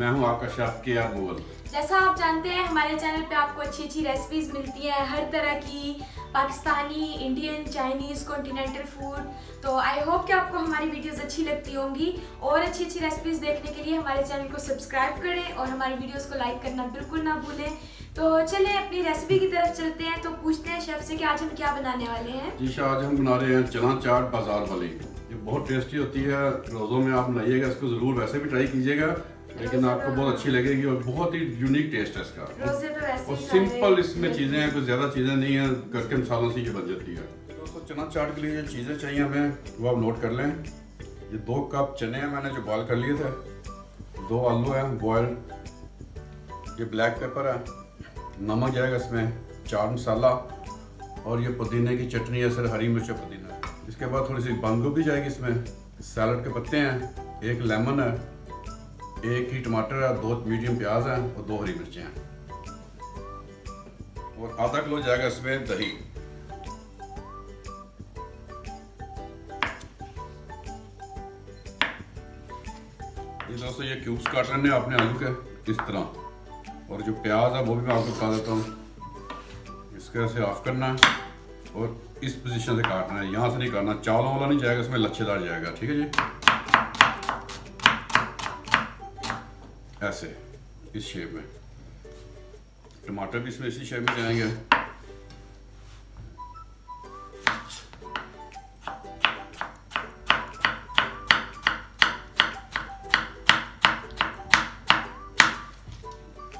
मैं हूं आपका शेफ के आर मुगल। जैसा आप जानते हैं हमारे चैनल पे आपको अच्छी अच्छी रेसिपीज मिलती हैं हर तरह की, Pakistani, Indian, Chinese, continental food. तो आई होप कि आपको हमारी वीडियोस अच्छी लगती होंगी और अच्छी अच्छी रेसिपीज देखने के लिए हमारे चैनल को सब्सक्राइब करें और हमारी वीडियोस को लाइक करना बिल्कुल ना भूलें। तो चलिए अपनी रेसिपी की तरफ चलते हैं। तो पूछते हैं शेफ से कि आज हम क्या बनाने वाले हैं। जी शाह, आज हम बना रहे हैं चना चाट बाजार वाली। ये बहुत टेस्टी होती है, रोज़ों में आप बनाइएगा इसको ज़रूर, वैसे भी ट्राई कीजिएगा, लेकिन आपको बहुत अच्छी लगेगी और बहुत ही यूनिक टेस्ट है इसका। रोज़े तो वैसे और ही सिंपल इसमें चीज़ें हैं, कुछ ज़्यादा चीज़ें नहीं हैं, घर के मसालों से ये बन जाती है। दोस्तों चना चाट के लिए जो चीज़ें चाहिए हमें वो आप नोट कर लें। ये 2 कप चने हैं मैंने जो बॉयल कर लिए थे, 2 आलू हैं बॉयल्ड, ये ब्लैक पेपर है, नमक जाएगा इसमें, चाट मसाला और ये पुदीने की चटनी है, सर हरी मिर्च पुदीना। इसके बाद थोड़ी सी बंद गोभी जाएगी इसमें, सैलड के पत्ते हैं, 1 लेमन है, 1 ही टमाटर है, 2 मीडियम प्याज हैं और 2 हरी मिर्चें हैं और आधा किलो जाएगा इसमें दही। ये दोस्तों ये क्यूब्स काट लेने आपने आलू के इस तरह, और जो प्याज है वो भी मैं आपको बता देता हूँ। इसके से ऑफ करना है और इस पोजीशन से काटना है, यहाँ से नहीं काटना, चावलों वाला नहीं जाएगा इसमें, लच्छेदार जाएगा, ठीक है जी। ऐसे इस शेप में, टमाटर भी इसमें इसी शेप में जाएंगे।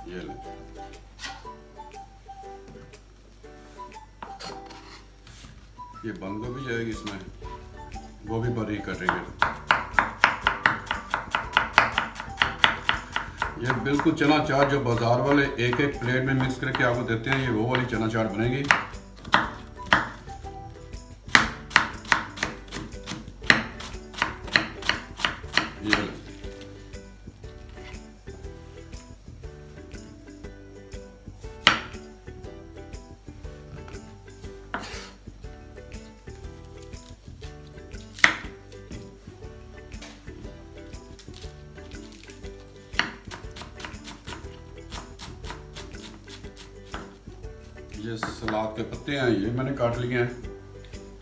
ये ले, ये बंद गोभी जाएगी इसमें, वो भी बारीक कटेंगे। ये बिल्कुल चना चाट जो बाजार वाले एक एक प्लेट में मिक्स करके आपको देते हैं, ये वो वाली चना चाट बनेगी। ये ये सलाद के पत्ते हैं, ये मैंने काट लिए हैं,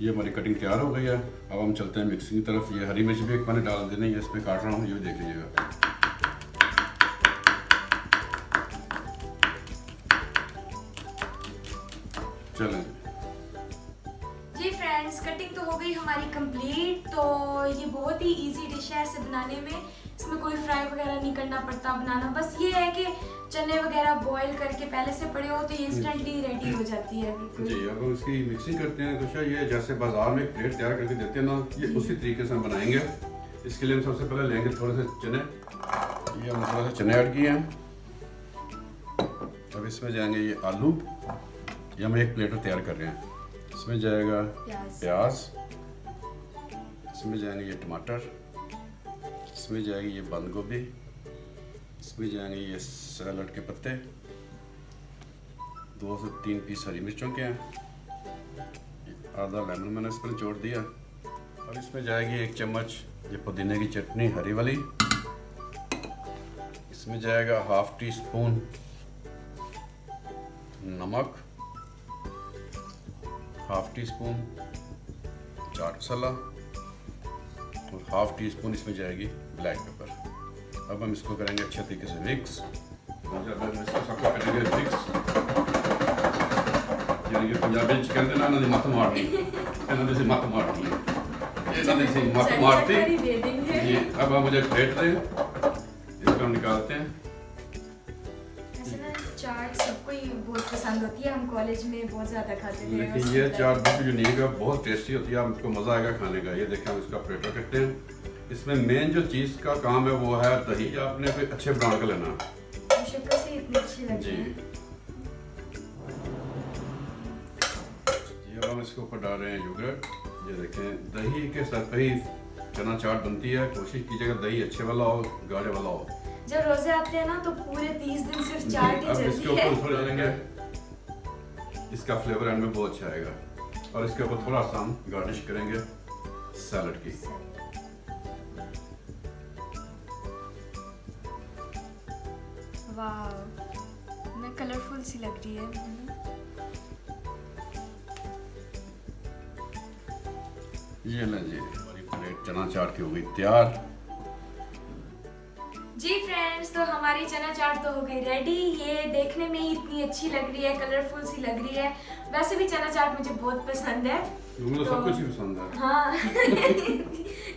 ये हमारी कटिंग तैयार हो गई है। अब हम चलते हैं मिक्सिंग की तरफ। ये हरी मिर्च भी एक मैंने डाल देनी है, इसमें काट रहा हूँ, ये भी देख लीजिएगा। चलें जी फ्रेंड्स, कटिंग तो हो गई हमारी कंप्लीट। तो ये बहुत ही इजी डिश है इसे बनाने में, इसमें कोई फ्राई वगैरह नहीं करना पड़ता बनाना, बस ये है कि चने वगैरह बॉईल करके पहले से पड़े हो तो ये इंस्टेंटली रेडी हो जाती है बिल्कुल। जी, अब हम इसकी मिक्सिंग करते हैं। तो ये जैसे बाजार में एक प्लेट तैयार करके देते हैं ना, ये उसी तरीके से हम बनाएंगे। इसके लिए हम सबसे पहले लेंगे थोड़े से चने, ये हम थोड़े से चने ऐड किए हैं। अब इसमें जाएंगे ये आलू, ये हम एक प्लेटर तैयार कर रहे हैं। इसमें जाएगा प्याज, इसमें जाएंगे ये टमाटर, इसमें जाएगी ये बंद गोभी, इसमें जाएंगे ये सैलड के पत्ते, 2 से 3 पीस हरी मिर्चों के हैं, आधा लेमन मैंने इस पर निचोड़ दिया। और इसमें जाएगी 1 चम्मच ये पुदीने की चटनी हरी वाली, इसमें जाएगा 1/2 टीस्पून नमक, 1/2 टीस्पून चाट मसाला और 1/2 टीस्पून इसमें जाएगी ब्लैक पेपर। अब हम इसको करेंगे अच्छे तरीके से मिक्स, सबको करेंगे मिक्स। यानी कि पंजाबी चिकन देना ना मत मारनी, इन्होंने से मत मारनी, ये इन्होंने से मत मारती। ये अब हम मुझे फेंट दें, इसको हम निकालते हैं। ऐसे ना चाट सबको ही बहुत पसंद होती है, हम कॉलेज में बहुत ज़्यादा खाते थे। लेकिन ये चाट बहुत यूनिक है, बहुत टेस्टी होती है, आपको मज़ा आएगा खाने का। ये देखें हम इसका प्लेटर करते हैं। इसमें मेन जो चीज़ का काम है वो है दही, आपने कोई अच्छे ब्रांड का लेना शक्कर से इतनी अच्छी लगती जी। है। ये हम इसके ऊपर डाल रहे हैं योगर्ट। ये देखें दही के साथ ही चना चाट बनती है। कोशिश कीजिएगा दही अच्छे वाला हो, गाढ़े वाला हो। जब रोजे आते हैं ना तो पूरे 30 दिन सिर्फ चाट ही अब चलती इसके है। ऊपर थोड़ा डालेंगे, इसका फ्लेवर एंड में बहुत अच्छा आएगा। और इसके ऊपर थोड़ा सा हम गार्निश करेंगे सैलड की। कलरफुल सी लग रही है। ये ले जी, हमारी प्लेट चना चाट की हो गई तैयार। जी फ्रेंड्स, तो हमारी चना चाट तो हो गई रेडी। ये देखने में ही इतनी अच्छी लग रही है, कलरफुल सी लग रही है। वैसे भी चना चाट मुझे बहुत पसंद है। मुझे सब कुछ ही पसंद है। हाँ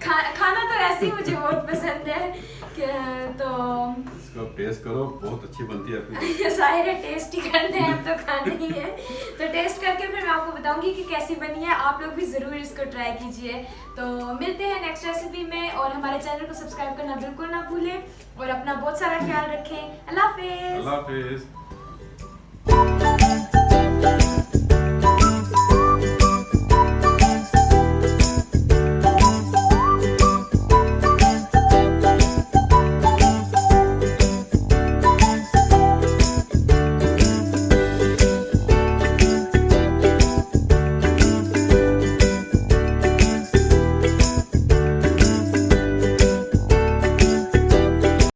खाना तो ऐसे ही मुझे बहुत पसंद है तो इसको टेस्ट करो, बहुत अच्छी बनती है। सारे टेस्ट ही करने हैं, अब तो खाने ही है। तो टेस्ट करके फिर मैं आपको बताऊंगी कि कैसी बनी है। आप लोग भी ज़रूर इसको ट्राई कीजिए। तो मिलते हैं नेक्स्ट रेसिपी में, और हमारे चैनल को सब्सक्राइब करना बिल्कुल ना भूलें, और अपना बहुत सारा ख्याल रखें। अल्लाह हाफिज़। अल्लाह हाफिज़।